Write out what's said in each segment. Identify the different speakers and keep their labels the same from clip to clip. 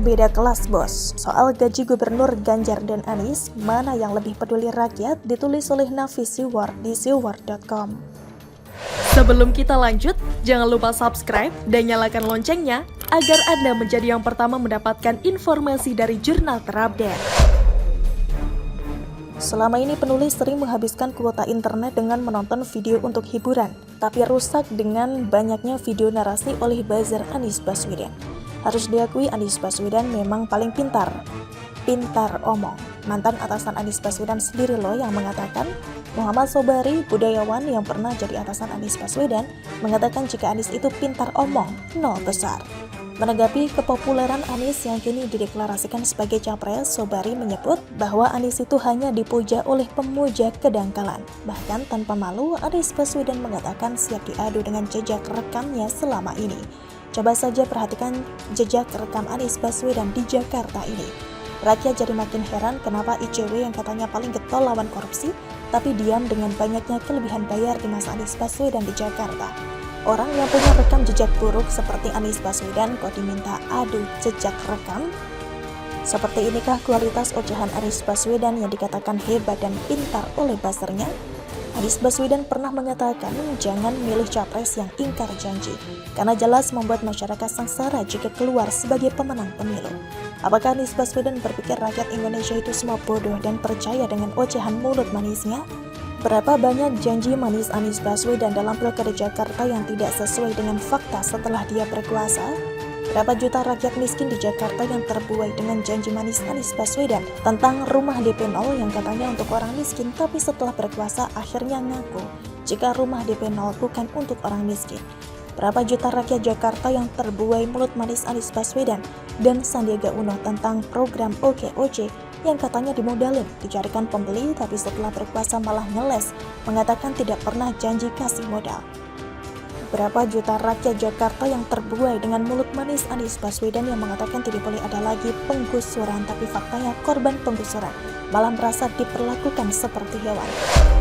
Speaker 1: beda kelas bos. Soal gaji Gubernur Ganjar dan Anies, mana yang lebih peduli rakyat, ditulis oleh Nafis Siwar di siwar.com.
Speaker 2: Sebelum kita lanjut, jangan lupa subscribe dan nyalakan loncengnya agar Anda menjadi yang pertama mendapatkan informasi dari jurnal terupdate.
Speaker 1: Selama ini penulis sering menghabiskan kuota internet dengan menonton video untuk hiburan, tapi rusak dengan banyaknya video narasi oleh buzzer Anies Baswedan. Harus diakui Anies Baswedan memang paling pintar omong. Mantan atasan Anies Baswedan sendiri loh yang mengatakan. Muhammad Sobari, budayawan yang pernah jadi atasan Anies Baswedan, mengatakan jika Anies itu pintar omong, nol besar. Menanggapi kepopuleran Anies yang kini dideklarasikan sebagai capres, Sobari menyebut bahwa Anies itu hanya dipuja oleh pemuja kedangkalan. Bahkan tanpa malu, Anies Baswedan mengatakan siap diadu dengan jejak rekamnya selama ini. Coba saja perhatikan jejak rekam Anies Baswedan di Jakarta ini. Rakyat jadi makin heran kenapa ICW yang katanya paling getol lawan korupsi, tapi diam dengan banyaknya kelebihan bayar di masa Anies Baswedan di Jakarta. Orang yang punya rekam jejak buruk seperti Anies Baswedan kok diminta adu jejak rekam? Seperti inikah kualitas ocehan Anies Baswedan yang dikatakan hebat dan pintar oleh buzzernya? Anies Baswedan pernah mengatakan jangan milih capres yang ingkar janji, karena jelas membuat masyarakat sengsara jika keluar sebagai pemenang pemilu. Apakah Anies Baswedan berpikir rakyat Indonesia itu semua bodoh dan percaya dengan ocehan mulut manisnya? Berapa banyak janji manis Anies Baswedan dalam Pilkada Jakarta yang tidak sesuai dengan fakta setelah dia berkuasa? Berapa juta rakyat miskin di Jakarta yang terbuai dengan janji manis Anies Baswedan tentang rumah DP 0 yang katanya untuk orang miskin, tapi setelah berkuasa akhirnya ngaku jika rumah DP 0 bukan untuk orang miskin. Berapa juta rakyat Jakarta yang terbuai mulut manis Anies Baswedan dan Sandiaga Uno tentang program OKOC yang katanya dimodalin, dicarikan pembeli, tapi setelah berkuasa malah ngeles, mengatakan tidak pernah janji kasih modal. Berapa juta rakyat Jakarta yang terbuai dengan mulut manis Anies Baswedan yang mengatakan tidak boleh ada lagi penggusuran, tapi faktanya korban penggusuran malah merasa diperlakukan seperti hewan.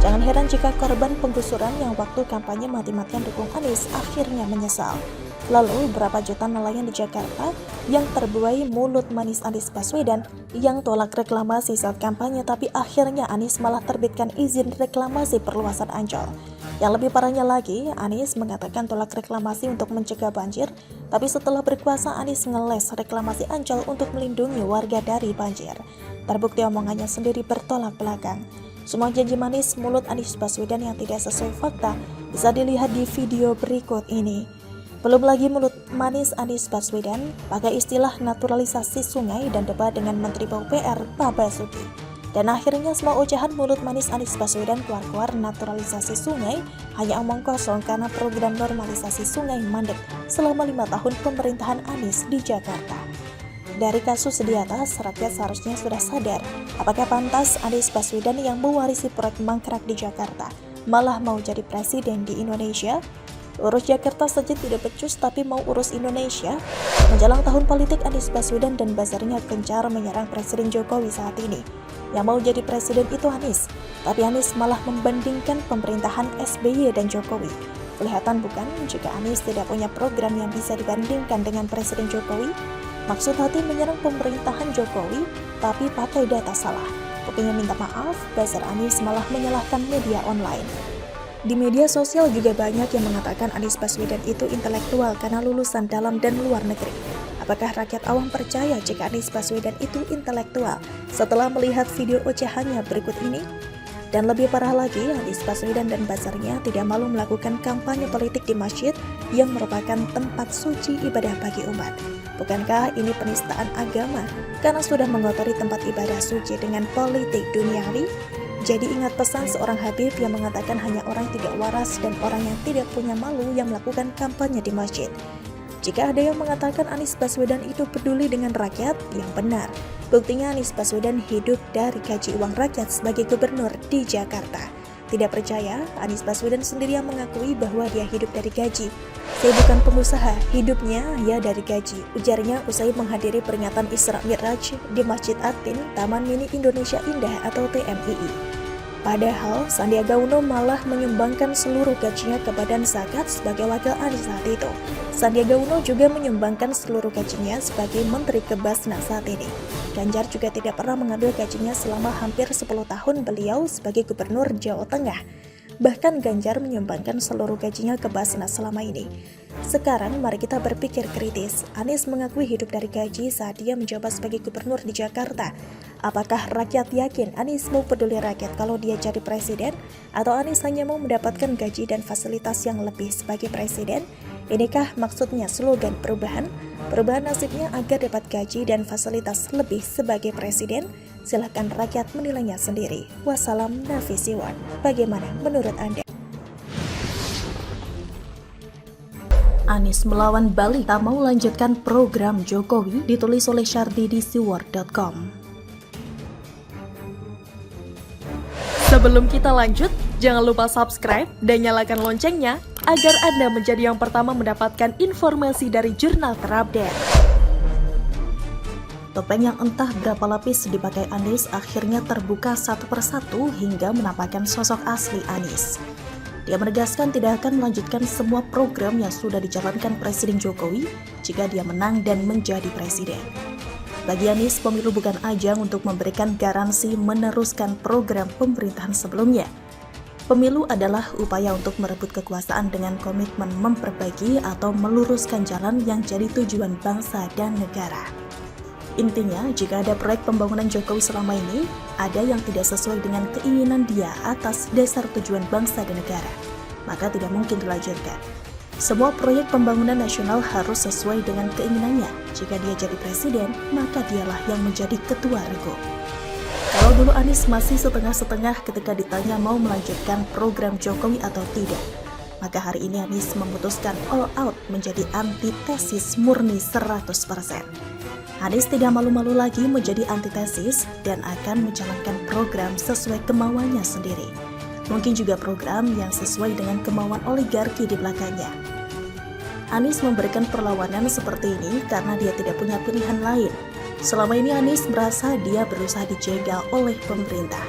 Speaker 1: Jangan heran jika korban penggusuran yang waktu kampanye mati-matian dukung Anies akhirnya menyesal. Lalu berapa juta nelayan di Jakarta yang terbuai mulut manis Anies Baswedan yang tolak reklamasi saat kampanye, tapi akhirnya Anies malah terbitkan izin reklamasi perluasan Ancol. Yang lebih parahnya lagi, Anies mengatakan tolak reklamasi untuk mencegah banjir, tapi setelah berkuasa Anies ngeles reklamasi Ancol untuk melindungi warga dari banjir. Terbukti omongannya sendiri bertolak belakang. Semua janji manis mulut Anies Baswedan yang tidak sesuai fakta bisa dilihat di video berikut ini. Belum lagi mulut manis Anies Baswedan pakai istilah naturalisasi sungai dan debat dengan Menteri PUPR Pak Basuki. Dan akhirnya semua ucapan mulut manis Anies Baswedan keluar-keluar naturalisasi sungai hanya omong kosong karena program normalisasi sungai mandek selama 5 tahun pemerintahan Anies di Jakarta. Dari kasus di atas, rakyat seharusnya sudah sadar apakah pantas Anies Baswedan yang mewarisi proyek mangkrak di Jakarta malah mau jadi presiden di Indonesia. Urus Jakarta saja tidak becus tapi mau urus Indonesia. Menjelang tahun politik, Anies Baswedan dan buzzernya gencar menyerang Presiden Jokowi saat ini. Yang mau jadi presiden itu Anies, tapi Anies malah membandingkan pemerintahan SBY dan Jokowi. Kelihatan bukan jika Anies tidak punya program yang bisa dibandingkan dengan Presiden Jokowi? Maksud hati menyerang pemerintahan Jokowi, tapi pakai data salah. Bukannya minta maaf, buzzer Anies malah menyalahkan media online. Di media sosial juga banyak yang mengatakan Anies Baswedan itu intelektual karena lulusan dalam dan luar negeri. Apakah rakyat awam percaya jika Anies Baswedan itu intelektual setelah melihat video ocehannya berikut ini? Dan lebih parah lagi, Anies Baswedan dan buzzernya tidak malu melakukan kampanye politik di masjid yang merupakan tempat suci ibadah bagi umat. Bukankah ini penistaan agama karena sudah mengotori tempat ibadah suci dengan politik duniawi? Jadi ingat pesan seorang Habib yang mengatakan hanya orang tidak waras dan orang yang tidak punya malu yang melakukan kampanye di masjid. Jika ada yang mengatakan Anies Baswedan itu peduli dengan rakyat, yang benar. Buktinya Anies Baswedan hidup dari gaji uang rakyat sebagai gubernur di Jakarta. Tidak percaya, Anies Baswedan sendiri yang mengakui bahwa dia hidup dari gaji. Saya bukan pengusaha, hidupnya ya dari gaji, ujarnya usai menghadiri peringatan Isra Mi'raj di Masjid Atin, Taman Mini Indonesia Indah atau TMII. Padahal Sandiaga Uno malah menyumbangkan seluruh gajinya ke Badan Zakat sebagai wakil Anies saat itu. Sandiaga Uno juga menyumbangkan seluruh gajinya sebagai Menteri Kebasnas saat ini. Ganjar juga tidak pernah mengambil gajinya selama hampir 10 tahun beliau sebagai Gubernur Jawa Tengah. Bahkan Ganjar menyumbangkan seluruh gajinya ke Basnas selama ini. Sekarang mari kita berpikir kritis. Anies mengakui hidup dari gaji saat dia menjabat sebagai gubernur di Jakarta. Apakah rakyat yakin Anies mau peduli rakyat kalau dia jadi presiden? Atau Anies hanya mau mendapatkan gaji dan fasilitas yang lebih sebagai presiden? Inikah maksudnya slogan perubahan? Perubahan nasibnya agar dapat gaji dan fasilitas lebih sebagai presiden? Silahkan rakyat menilainya sendiri. Wassalam Nafisiwan. Bagaimana menurut Anda? Anies melawan Bali tak mau lanjutkan program Jokowi, ditulis oleh Syardi di siwar.com.
Speaker 2: Sebelum kita lanjut, jangan lupa subscribe dan nyalakan loncengnya agar Anda menjadi yang pertama mendapatkan informasi dari jurnal terupdate.
Speaker 1: Topeng yang entah berapa lapis dipakai Anies akhirnya terbuka satu persatu hingga menampakkan sosok asli Anies. Dia menegaskan tidak akan melanjutkan semua program yang sudah dijalankan Presiden Jokowi jika dia menang dan menjadi presiden. Bagi Anies, pemilu bukan ajang untuk memberikan garansi meneruskan program pemerintahan sebelumnya. Pemilu adalah upaya untuk merebut kekuasaan dengan komitmen memperbaiki atau meluruskan jalan yang jadi tujuan bangsa dan negara. Intinya, jika ada proyek pembangunan Jokowi selama ini, ada yang tidak sesuai dengan keinginan dia atas dasar tujuan bangsa dan negara, maka tidak mungkin dilanjutkan. Semua proyek pembangunan nasional harus sesuai dengan keinginannya. Jika dia jadi presiden, maka dialah yang menjadi ketua regu. Kalau dulu Anies masih setengah-setengah ketika ditanya mau melanjutkan program Jokowi atau tidak, maka hari ini Anies memutuskan all out menjadi antitesis murni 100%. Anies tidak malu-malu lagi menjadi antitesis dan akan menjalankan program sesuai kemauannya sendiri. Mungkin juga program yang sesuai dengan kemauan oligarki di belakangnya. Anies memberikan perlawanan seperti ini karena dia tidak punya pilihan lain. Selama ini Anies merasa dia berusaha dijegal oleh pemerintah.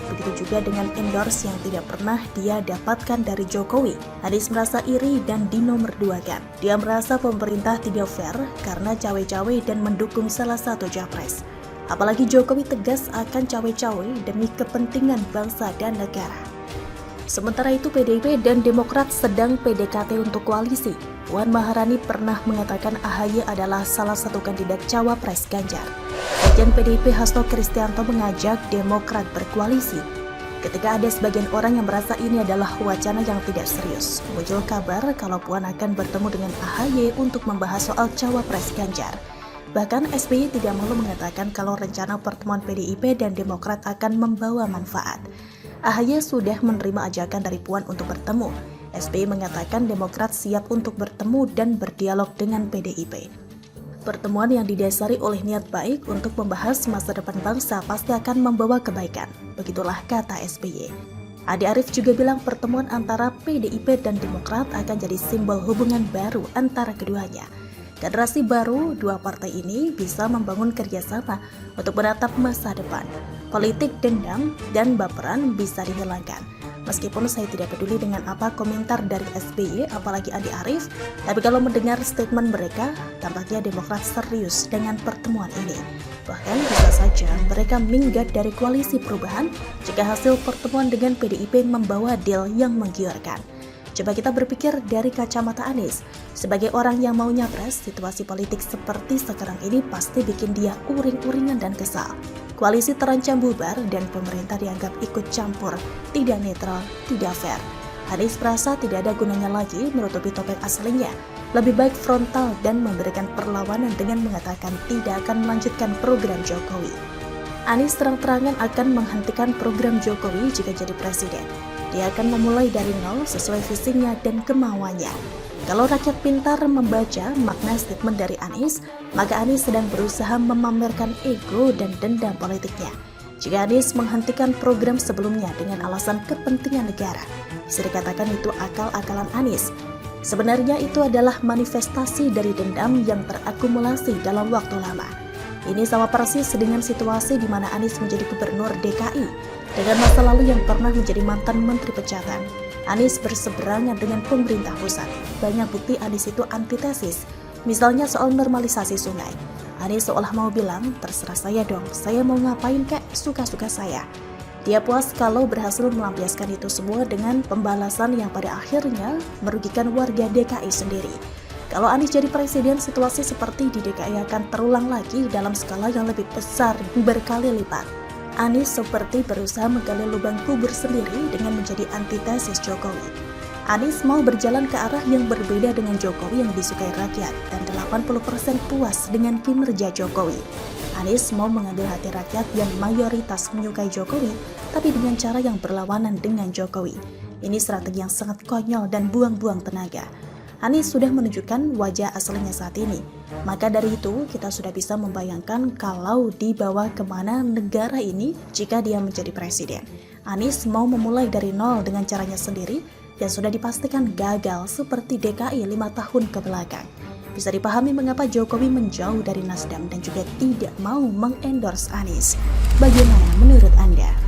Speaker 1: Begitu juga dengan endorse yang tidak pernah dia dapatkan dari Jokowi. Anies merasa iri dan dinomorduakan. Dia merasa pemerintah tidak fair karena cawe-cawe dan mendukung salah satu capres. Apalagi Jokowi tegas akan cawe-cawe demi kepentingan bangsa dan negara. Sementara itu PDIP dan Demokrat sedang PDKT untuk koalisi. Puan Maharani pernah mengatakan AHY adalah salah satu kandidat cawapres Ganjar. Sekjen PDIP Hasto Kristianto mengajak Demokrat berkoalisi. Ketika ada sebagian orang yang merasa ini adalah wacana yang tidak serius, muncul kabar kalau Puan akan bertemu dengan AHY untuk membahas soal cawapres Ganjar. Bahkan SBY tidak malu mengatakan kalau rencana pertemuan PDIP dan Demokrat akan membawa manfaat. AHY sudah menerima ajakan dari Puan untuk bertemu. SBY mengatakan Demokrat siap untuk bertemu dan berdialog dengan PDIP. Pertemuan yang didasari oleh niat baik untuk membahas masa depan bangsa pasti akan membawa kebaikan. Begitulah kata SBY. Adi Arief juga bilang pertemuan antara PDIP dan Demokrat akan jadi simbol hubungan baru antara keduanya. Generasi baru dua partai ini bisa membangun kerjasama untuk menatap masa depan. Politik dendam dan baperan bisa dihilangkan. Meskipun saya tidak peduli dengan apa komentar dari SBY, apalagi Adi Arief, tapi kalau mendengar statement mereka, tampaknya Demokrat serius dengan pertemuan ini. Bahkan bisa saja mereka minggat dari koalisi perubahan jika hasil pertemuan dengan PDIP membawa deal yang menggiurkan. Coba kita berpikir dari kacamata Anies. Sebagai orang yang mau nyapres, situasi politik seperti sekarang ini pasti bikin dia uring-uringan dan kesal. Koalisi terancam bubar dan pemerintah dianggap ikut campur, tidak netral, tidak fair. Anies merasa tidak ada gunanya lagi menutupi topeng aslinya. Lebih baik frontal dan memberikan perlawanan dengan mengatakan tidak akan melanjutkan program Jokowi. Anies terang-terangan akan menghentikan program Jokowi jika jadi presiden. Dia akan memulai dari nol sesuai visinya dan kemauannya. Kalau rakyat pintar membaca makna statement dari Anies, maka Anies sedang berusaha memamerkan ego dan dendam politiknya. Jika Anies menghentikan program sebelumnya dengan alasan kepentingan negara, bisa dikatakan itu akal-akalan Anies. Sebenarnya itu adalah manifestasi dari dendam yang terakumulasi dalam waktu lama. Ini sama persis dengan situasi di mana Anies menjadi gubernur DKI. Dengan masa lalu yang pernah menjadi mantan Menteri Pencatatan, Anies berseberangan dengan pemerintah pusat. Banyak bukti Anies itu antitesis, misalnya soal normalisasi sungai. Anies seolah mau bilang, terserah saya dong, saya mau ngapain kek, suka-suka saya. Dia puas kalau berhasil melampiaskan itu semua dengan pembalasan yang pada akhirnya merugikan warga DKI sendiri. Kalau Anies jadi presiden, situasi seperti di DKI akan terulang lagi dalam skala yang lebih besar berkali lipat. Anies seperti berusaha menggali lubang kubur sendiri dengan menjadi antitesis Jokowi. Anies mau berjalan ke arah yang berbeda dengan Jokowi yang disukai rakyat dan 80% puas dengan kinerja Jokowi. Anies mau mengambil hati rakyat yang mayoritas menyukai Jokowi, tapi dengan cara yang berlawanan dengan Jokowi. Ini strategi yang sangat konyol dan buang-buang tenaga. Anies sudah menunjukkan wajah aslinya saat ini. Maka dari itu, kita sudah bisa membayangkan kalau dibawa kemana negara ini jika dia menjadi presiden. Anies mau memulai dari nol dengan caranya sendiri dan sudah dipastikan gagal seperti DKI 5 tahun ke belakang. Bisa dipahami mengapa Jokowi menjauh dari Nasdem dan juga tidak mau mengendorse Anies. Bagaimana menurut Anda?